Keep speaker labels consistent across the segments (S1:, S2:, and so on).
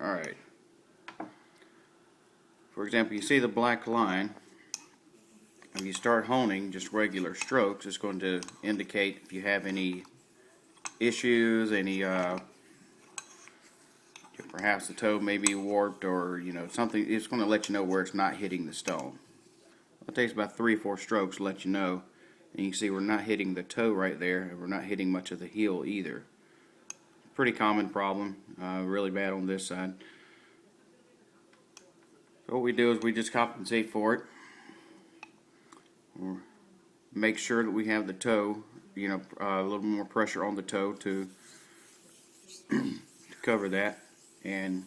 S1: Alright. For example, you see the black line. If you start honing just regular strokes, it's going to indicate if you have any issues, any perhaps the toe may be warped, or something. It's going to let you know where it's not hitting the stone. It takes about 3 or 4 strokes to let you know, and you can see we're not hitting the toe right there, and we're not hitting much of the heel either. Pretty common problem, really bad on this side. So what we do is we just compensate for it. Make sure that we have the toe, a little more pressure on the toe to cover that. And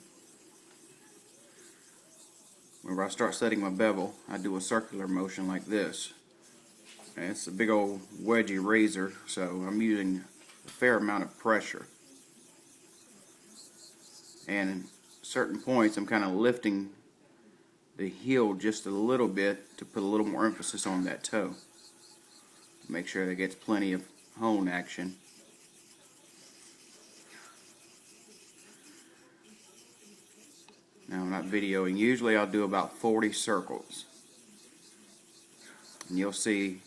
S1: whenever I start setting my bevel, I do a circular motion like this. And it's a big old wedgy razor, so I'm using a fair amount of pressure. And at certain points, I'm kind of lifting the heel just a little bit to put a little more emphasis on that toe. Make sure that it gets plenty of hone action. Now I'm not videoing. Usually I'll do about 40 circles. And you'll see,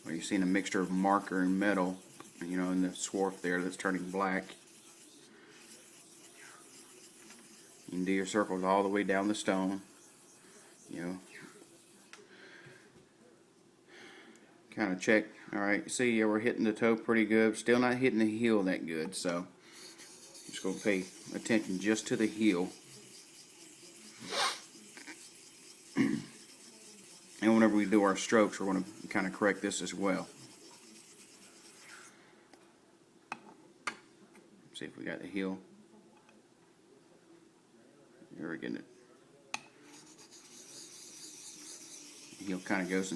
S1: well, you're seeing a mixture of marker and metal, in the swarf there that's turning black. You can do your circles all the way down the stone. Kind of check. Alright, see, yeah, we're hitting the toe pretty good. Still not hitting the heel that good, so just going to pay attention just to the heel. And whenever we do our strokes, we're going to kind of correct this as well. See if we got the heel. Here we're getting it. The heel kind of goes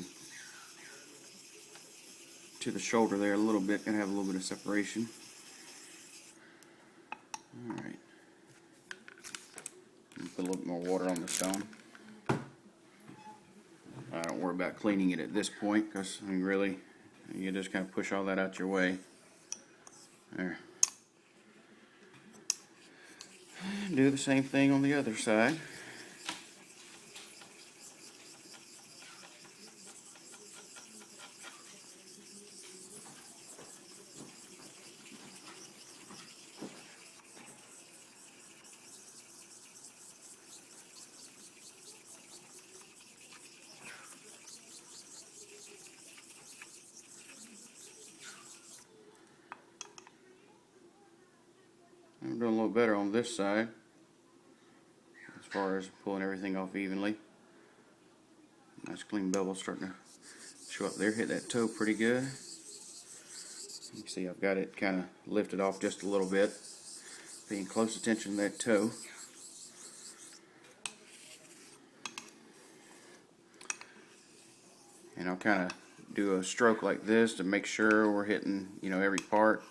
S1: to the shoulder there a little bit, and have a little bit of separation. Alright. Put a little bit more water on the stone. I don't worry about cleaning it at this point, because really, you just kind of push all that out your way. There. Do the same thing on the other side. I'm doing a little better on this side as far as pulling everything off evenly. Nice clean bevel starting to show up there. Hit that toe pretty good. You can see I've got it kind of lifted off just a little bit. Paying close attention to that toe. And I'll kind of do a stroke like this to make sure we're hitting, every part.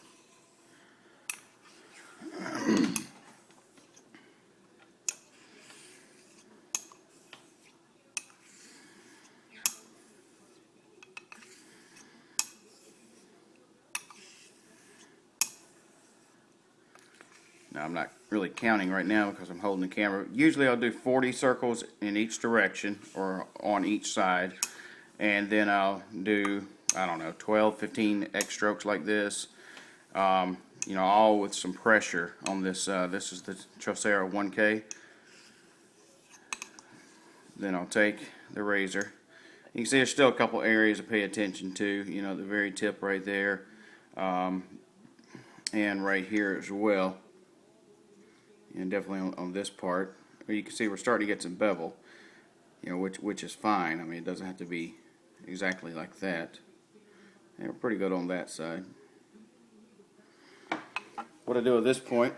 S1: Now I'm not really counting right now because I'm holding the camera. Usually I'll do 40 circles in each direction or on each side, and then I'll do, I don't know, 12, 15 X strokes like this. All with some pressure on this. This is the Trocero 1K. Then I'll take the razor. You can see there's still a couple areas to pay attention to. The very tip right there, and right here as well. And definitely on this part. You can see we're starting to get some bevel, which is fine. I mean, it doesn't have to be exactly like that. And we're pretty good on that side. What I do at this point,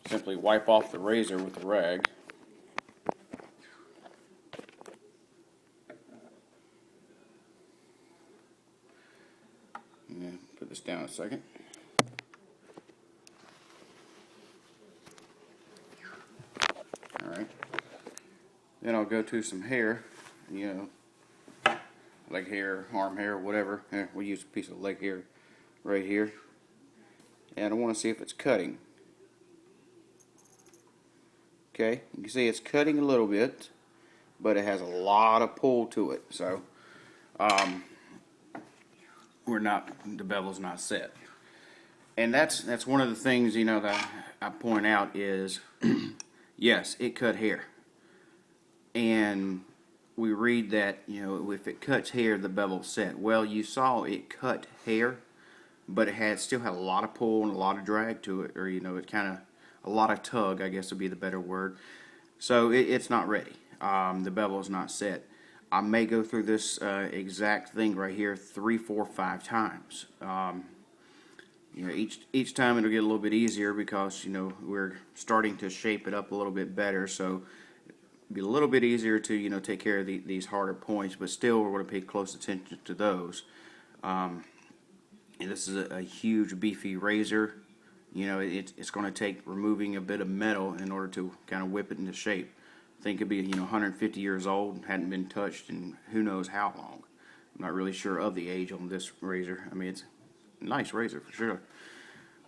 S1: simply wipe off the razor with a rag. And put this down a second. Alright. Then I'll go to some hair, leg hair, arm hair, whatever. We'll use a piece of leg hair right here. and I want to see if it's cutting. Okay, you can see it's cutting a little bit, but it has a lot of pull to it, so the bevel's not set. And that's one of the things, you know, that I point out is yes, it cut hair, and we read that, you know, if it cuts hair, the bevel's set. Well, you saw it cut hair, but it still had a lot of pull and a lot of drag to it, or, you know, it kind of a lot of tug, I guess would be the better word. So it's not ready. The bevel is not set. I may go through this exact thing right here 3, 4, 5 times. You know, each time it'll get a little bit easier because, you know, we're starting to shape it up a little bit better. So it'll be a little bit easier to, you know, take care of these harder points, but still we're going to pay close attention to those. And this is a huge beefy razor. You know, it's going to take removing a bit of metal in order to kind of whip it into shape. I think it'd be, you know, 150 years old, hadn't been touched in who knows how long. I'm not really sure of the age on this razor. I mean, it's a nice razor for sure.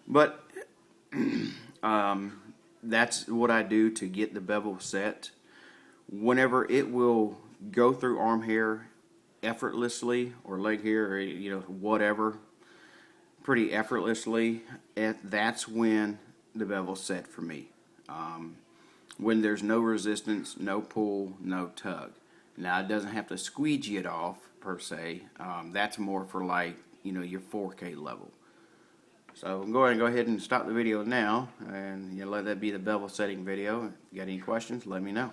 S1: But that's what I do to get the bevel set. Whenever it will go through arm hair effortlessly, or leg hair, or, you know, whatever, pretty effortlessly, that's when the bevel's set for me. When there's no resistance, no pull, no tug. Now, it doesn't have to squeegee it off per se. That's more for, like, you know, your 4K level. So I'm going to go ahead and stop the video now, and, you know, let that be the bevel setting video. If you got any questions, let me know.